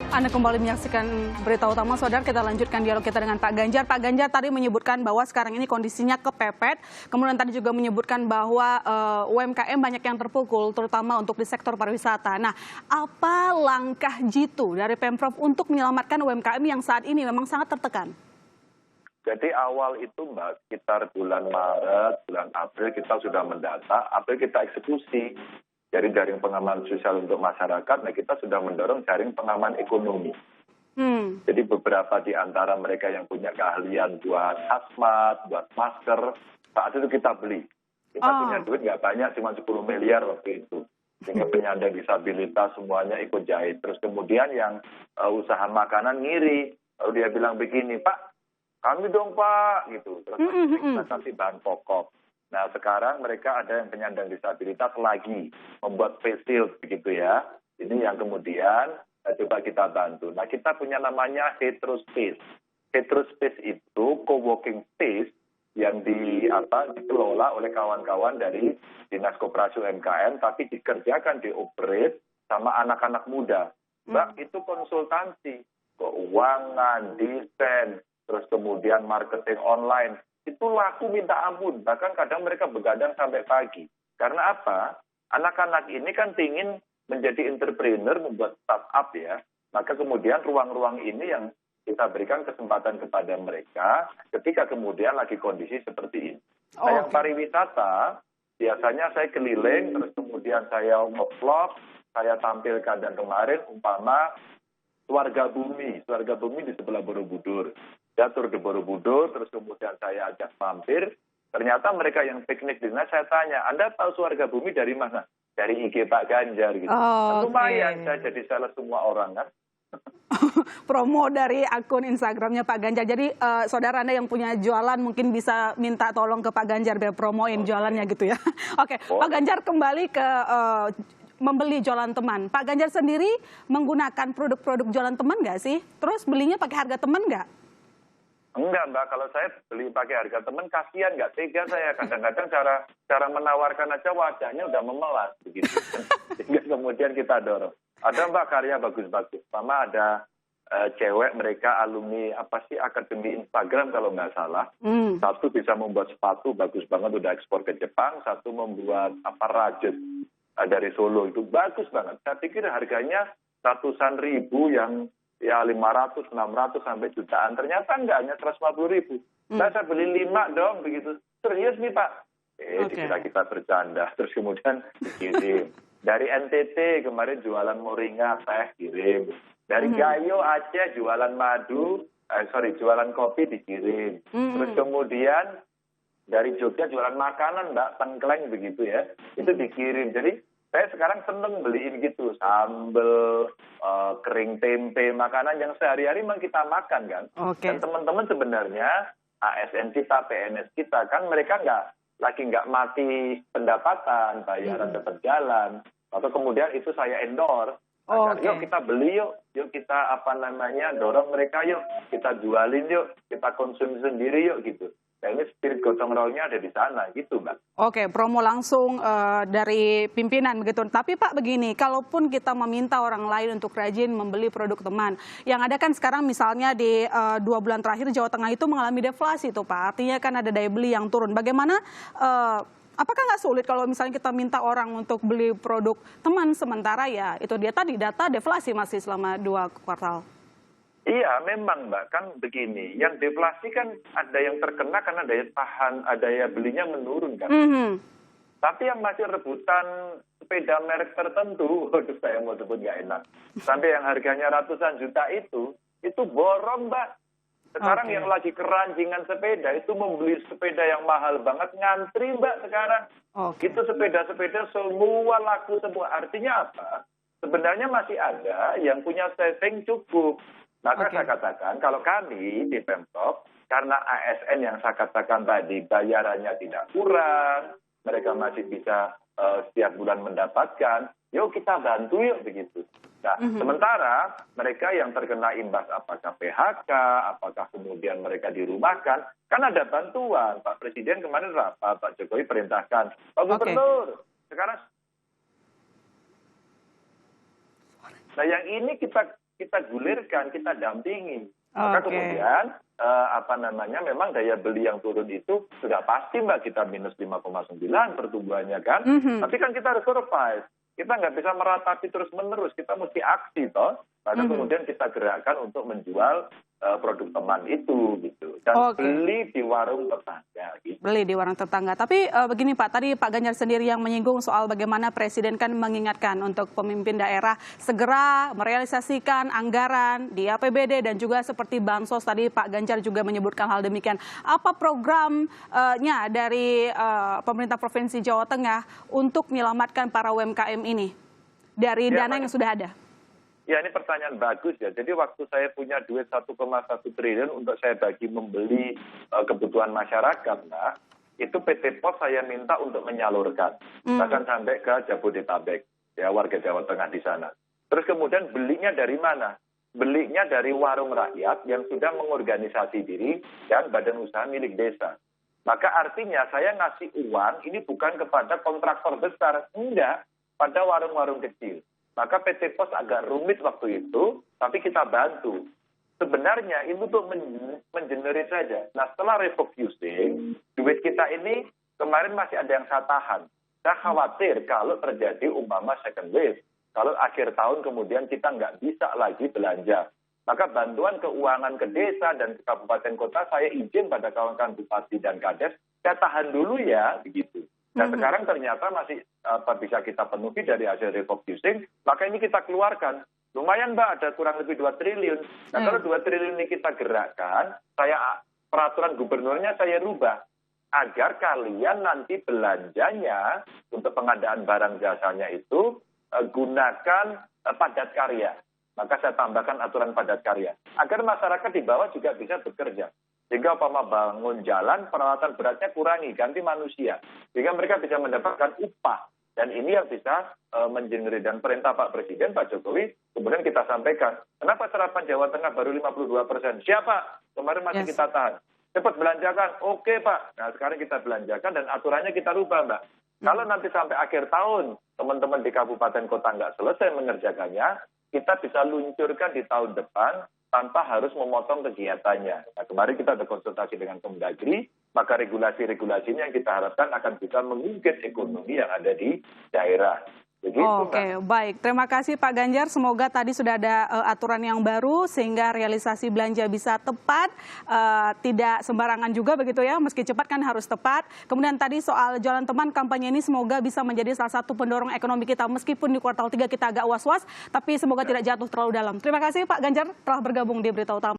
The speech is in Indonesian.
Anda kembali menyaksikan berita utama, saudara. Kita lanjutkan dialog kita dengan Pak Ganjar. Pak Ganjar tadi menyebutkan bahwa sekarang ini kondisinya kepepet. Kemudian tadi juga menyebutkan bahwa UMKM banyak yang terpukul, terutama untuk di sektor pariwisata. Nah, apa langkah jitu dari Pemprov untuk menyelamatkan UMKM yang saat ini memang sangat tertekan? Jadi awal itu Mbak, sekitar bulan Maret, bulan April kita sudah mendata, April kita eksekusi. Dari jaring pengaman sosial untuk masyarakat, nah kita sudah mendorong jaring pengaman ekonomi. Jadi beberapa di antara mereka yang punya keahlian buat hazmat, buat masker, saat itu kita beli. Kita punya duit nggak banyak, cuma 10 miliar waktu itu. Sehingga penyandang disabilitas semuanya ikut jahit. Terus kemudian yang usaha makanan ngiri, lalu dia bilang begini, Pak, kami dong Pak, gitu. Terus kita kasih bahan pokok. Nah sekarang mereka ada yang penyandang disabilitas lagi membuat face shield begitu ya. Ini yang kemudian coba kita bantu. Nah kita punya namanya Hetero Space. Hetero Space itu co-working space yang dikelola oleh kawan-kawan dari Dinas Koperasi UMKM tapi dikerjakan, dioperate sama anak-anak muda. Mbak, itu konsultansi, keuangan, desain, terus kemudian marketing online. Itu laku minta ampun, bahkan kadang mereka begadang sampai pagi. Karena apa? Anak-anak ini kan ingin menjadi entrepreneur, membuat startup ya. Maka kemudian ruang-ruang ini yang kita berikan kesempatan kepada mereka ketika kemudian lagi kondisi seperti ini. Nah yang pariwisata, biasanya saya keliling, terus kemudian saya nge-vlog, saya tampilkan dan kemarin umpama Swarga Bumi di sebelah Borobudur. Saya tur di Borobudur, terus kemudian saya ajak mampir. Ternyata mereka yang piknik di sana, saya tanya, Anda tahu Swarga Bumi dari mana? Dari IG Pak Ganjar gitu. Lumayan, saya jadi salah semua orang kan. Promo dari akun Instagramnya Pak Ganjar. Jadi saudara Anda yang punya jualan mungkin bisa minta tolong ke Pak Ganjar biar promoin jualannya gitu ya. Oke. Pak Ganjar kembali ke membeli jualan teman. Pak Ganjar sendiri menggunakan produk-produk jualan teman nggak sih? Terus belinya pakai harga teman nggak? Enggak Mbak, kalau saya beli pakai harga teman kasihan, nggak tega saya. Kadang-kadang cara menawarkan aja wajahnya udah memelas begitu. Sehingga kemudian kita dorong. Ada Mbak karya bagus-bagus. Sama ada cewek mereka alumni Akademi Instagram kalau nggak salah. Satu bisa membuat sepatu bagus banget udah ekspor ke Jepang. Satu membuat rajut dari Solo itu bagus banget. Saya pikir harganya ratusan ribu yang ya 500, 600 sampai jutaan. Ternyata enggak, hanya 150.000. Saya beli 5 dong begitu. Serius nih Pak. Dikira kita bercanda. Terus kemudian dikirim. Dari NTT kemarin jualan moringa, teh kirim. Dari Gayo Aceh jualan jualan kopi dikirim. Terus kemudian dari Jogja jualan makanan Mbak, tengkleng begitu ya. Itu dikirim. Jadi saya sekarang seneng beliin gitu, sambel, kering tempe, makanan yang sehari-hari memang kita makan kan. Dan teman-teman sebenarnya ASN kita, PNS kita kan mereka nggak mati pendapatan, bayaran tetap jalan. Atau kemudian itu saya endorse. Yuk kita beli yuk kita dorong mereka yuk, kita jualin yuk, kita konsumsi sendiri yuk gitu. Nah ini spirit gotong royongnya ada di sana gitu Mbak. Oke, promo langsung dari pimpinan begitu. Tapi Pak begini, kalaupun kita meminta orang lain untuk rajin membeli produk teman, yang ada kan sekarang misalnya di 2 bulan terakhir Jawa Tengah itu mengalami deflasi tuh Pak. Artinya kan ada daya beli yang turun. Bagaimana, apakah nggak sulit kalau misalnya kita minta orang untuk beli produk teman sementara ya itu dia tadi data deflasi masih selama 2 kuartal? Iya, memang Mbak, kan begini, yang deflasi kan ada yang terkena karena daya belinya menurun kan. Tapi yang masih rebutan sepeda merek tertentu, saya mau sebut nggak enak, sampai yang harganya ratusan juta itu borong Mbak. Sekarang yang lagi keranjingan sepeda itu membeli sepeda yang mahal banget, ngantri Mbak sekarang. Itu sepeda-sepeda semua laku semua. Artinya apa? Sebenarnya masih ada yang punya saving cukup. Maka saya katakan, kalau kami di Pemprov, karena ASN yang saya katakan tadi, bayarannya tidak kurang, mereka masih bisa setiap bulan mendapatkan, yuk kita bantu yuk begitu. Nah, sementara mereka yang terkena imbas apakah PHK, apakah kemudian mereka dirumahkan, kan ada bantuan. Pak Presiden kemarin rapat, Pak Jokowi perintahkan, Pak Gubernur, sekarang. Nah yang ini kita kita gulirkan, kita dampingi. Maka Oke. kemudian memang daya beli yang turun itu sudah pasti Mbak, kita minus 5,9 pertumbuhannya kan. Tapi kan kita harus survive. Kita nggak bisa meratapi terus-menerus, kita mesti aksi toh. Maka kemudian kita gerakkan untuk menjual produk teman itu gitu. Dan Oke. beli di warung tetangga gitu. Beli di warung tetangga. Tapi begini Pak, tadi Pak Ganjar sendiri yang menyinggung soal bagaimana Presiden kan mengingatkan untuk pemimpin daerah segera merealisasikan anggaran di APBD dan juga seperti Bansos tadi Pak Ganjar juga menyebutkan hal demikian. Apa programnya dari pemerintah Provinsi Jawa Tengah untuk menyelamatkan para UMKM ini dari Ya, dana yang sudah ada? Ya, ini pertanyaan bagus ya. Jadi waktu saya punya duit 1,1 triliun untuk saya bagi membeli kebutuhan masyarakat, nah, itu PT POS saya minta untuk menyalurkan. Bahkan sampai ke Jabodetabek, ya warga Jawa Tengah di sana. Terus kemudian belinya dari mana? Belinya dari warung rakyat yang sudah mengorganisasi diri dan badan usaha milik desa. Maka artinya saya ngasih uang ini bukan kepada kontraktor besar, enggak, pada warung-warung kecil. Maka PT POS agak rumit waktu itu, tapi kita bantu. Sebenarnya itu untuk mengenerate saja. Nah, setelah refocusing, duit kita ini kemarin masih ada yang saya tahan. Saya khawatir kalau terjadi umpama second wave. Kalau akhir tahun kemudian kita nggak bisa lagi belanja. Maka bantuan keuangan ke desa dan ke kabupaten kota saya izin pada kawan-kawan bupati dan kades, saya tahan dulu ya, begitu. Dan sekarang ternyata masih bisa kita penuhi dari hasil refocusing, maka ini kita keluarkan. Lumayan Mbak, ada kurang lebih 2 triliun. Nah kalau 2 triliun ini kita gerakkan, peraturan gubernurnya saya rubah. Agar kalian nanti belanjanya untuk pengadaan barang jasanya itu gunakan padat karya. Maka saya tambahkan aturan padat karya. Agar masyarakat di bawah juga bisa bekerja. Sehingga umpama bangun jalan, peralatan beratnya kurangi, ganti manusia. Sehingga mereka bisa mendapatkan upah. Dan ini yang bisa mengenerate. Dan perintah Pak Presiden, Pak Jokowi, kemudian kita sampaikan. Kenapa serapan Jawa Tengah baru 52%? Siapa? Kemarin masih kita tahan. Cepat belanjakan. Oke Pak. Nah sekarang kita belanjakan dan aturannya kita rubah Mbak. Kalau nanti sampai akhir tahun, teman-teman di kabupaten kota nggak selesai mengerjakannya, kita bisa luncurkan di tahun depan, tanpa harus memotong kegiatannya. Nah, kemarin kita ada konsultasi dengan Kemdagri, maka regulasi-regulasinya yang kita harapkan akan bisa mengungkit ekonomi yang ada di daerah. Begitu, Oke, baik. Terima kasih Pak Ganjar. Semoga tadi sudah ada aturan yang baru sehingga realisasi belanja bisa tepat, tidak sembarangan juga begitu ya. Meski cepat kan harus tepat. Kemudian tadi soal Jalan Teman, kampanye ini semoga bisa menjadi salah satu pendorong ekonomi kita. Meskipun di kuartal 3 kita agak was-was, tapi semoga tidak jatuh terlalu dalam. Terima kasih Pak Ganjar telah bergabung di Berita Utama.